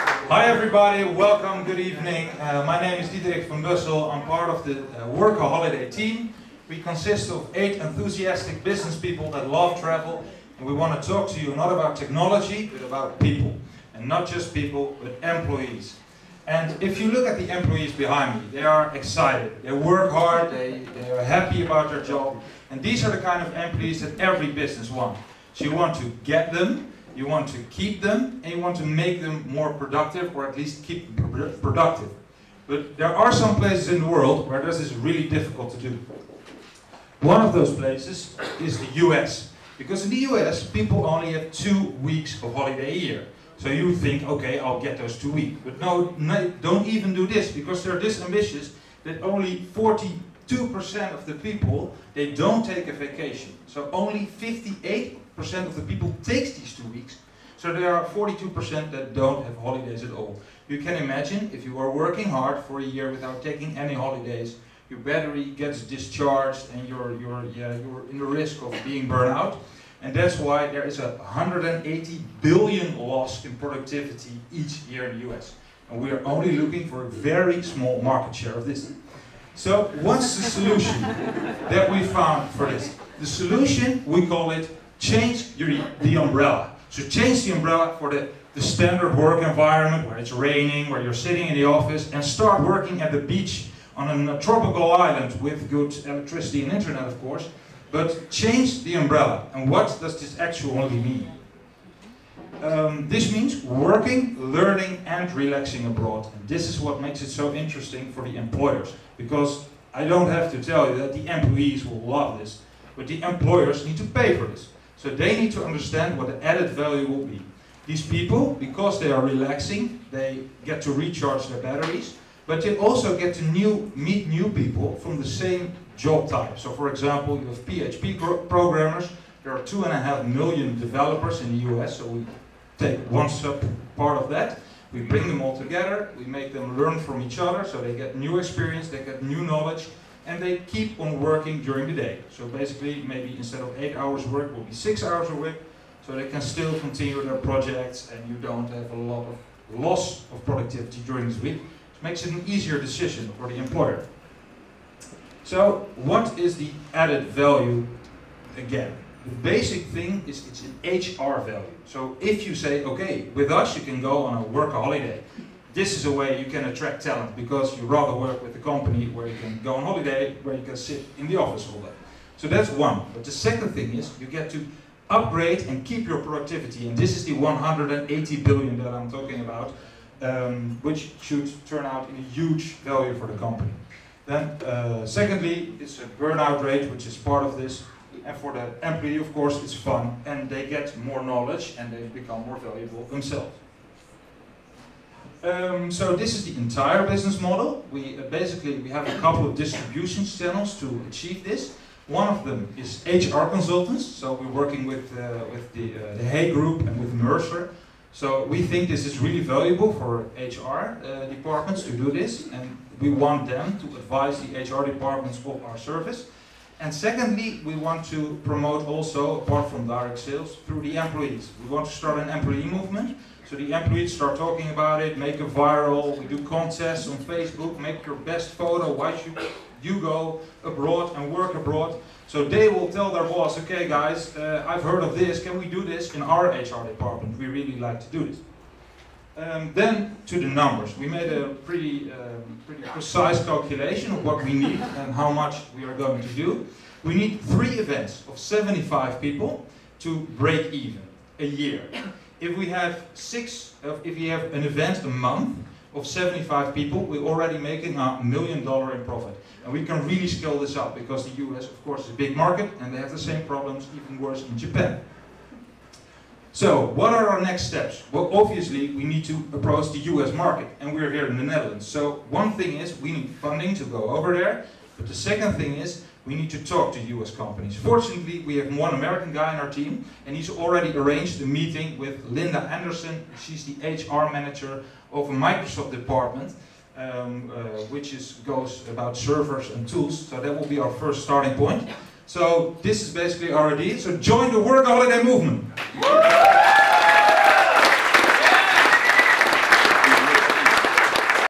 Hi everybody, welcome, good evening. My name is Diederik van Bussel. I'm part of the workaholiday team. We consist of 8 enthusiastic business people that love travel, and we want to talk to you not about technology, but about people. And not just people, but employees. And if you look at the employees behind me, they are excited, they work hard, they are happy about their job. And these are the kind of employees that every business wants. So you want to get them, you want to keep them, and you want to make them more productive, or at least keep them productive. But there are some places in the world where this is really difficult to do. One of those places is the US. Because in the US, people only have 2 weeks of holiday a year. So you think, okay, I'll get those 2 weeks. But no, don't even do this, because they're this ambitious that only 42% of the people, they don't take a vacation. So only 58% of the people takes these 2 weeks. So there are 42% that don't have holidays at all. You can imagine, if you are working hard for a year without taking any holidays, your battery gets discharged and you're in the risk of being burned out. And that's why there is a 180 billion loss in productivity each year in the US. And we are only looking for a very small market share of this. So what's the solution that we found for this? The solution, we call it change the umbrella. So change the umbrella for the standard work environment where it's raining, where you're sitting in the office, and start working at the beach on a tropical island with good electricity and internet, of course. But change the umbrella. And what does this actually mean? This means working, learning, and relaxing abroad. And this is what makes it so interesting for the employers. Because I don't have to tell you that the employees will love this, but the employers need to pay for this. So they need to understand what the added value will be. These people, because they are relaxing, they get to recharge their batteries, but they also get to meet new people from the same job type. So for example, you have PHP programmers. There are 2.5 million developers in the US, so we take one sub part of that. We bring them all together, we make them learn from each other, so they get new experience, they get new knowledge, and they keep on working during the day. So basically, maybe instead of 8 hours work, will be 6 hours a week, so they can still continue their projects, and you don't have a lot of loss of productivity during this week. It makes it an easier decision for the employer. So what is the added value again? The basic thing is it's an HR value. So if you say, okay, with us you can go on a workaholiday. This is a way you can attract talent, because you rather work with a company where you can go on holiday, where you can sit in the office all day. So that's one. But the second thing is you get to upgrade and keep your productivity. And this is the 180 billion that I'm talking about, which should turn out in a huge value for the company. Then secondly, it's a burnout rate, which is part of this. And for the employee, of course, it's fun, and they get more knowledge and they become more valuable themselves. So this is the entire business model. We have a couple of distribution channels to achieve this. One of them is HR consultants. So we're working with the Hay Group and with Mercer. So we think this is really valuable for HR departments to do this, and we want them to advise the HR departments of our service. And secondly, we want to promote also, apart from direct sales, through the employees. We want to start an employee movement. So the employees start talking about it, make it viral. We do contests on Facebook, make your best photo. Why should you go abroad and work abroad? So they will tell their boss, okay guys, I've heard of this, can we do this in our HR department? We really like to do this. Then to the numbers. We made a pretty precise calculation of what we need and how much we are going to do. We need 3 events of 75 people to break even a year. If we have an event a month of 75 people, we're already making $1 million in profit. And we can really scale this up, because the US, of course, is a big market and they have the same problems, even worse in Japan. So, what are our next steps? Well, obviously, we need to approach the US market, and we're here in the Netherlands. So, one thing is, we need funding to go over there, but the second thing is, we need to talk to US companies. Fortunately, we have one American guy in our team, and he's already arranged a meeting with Linda Anderson. She's the HR manager of a Microsoft department, which goes about servers and tools. So that will be our first starting point. So this is basically our idea. So join the workaholiday movement.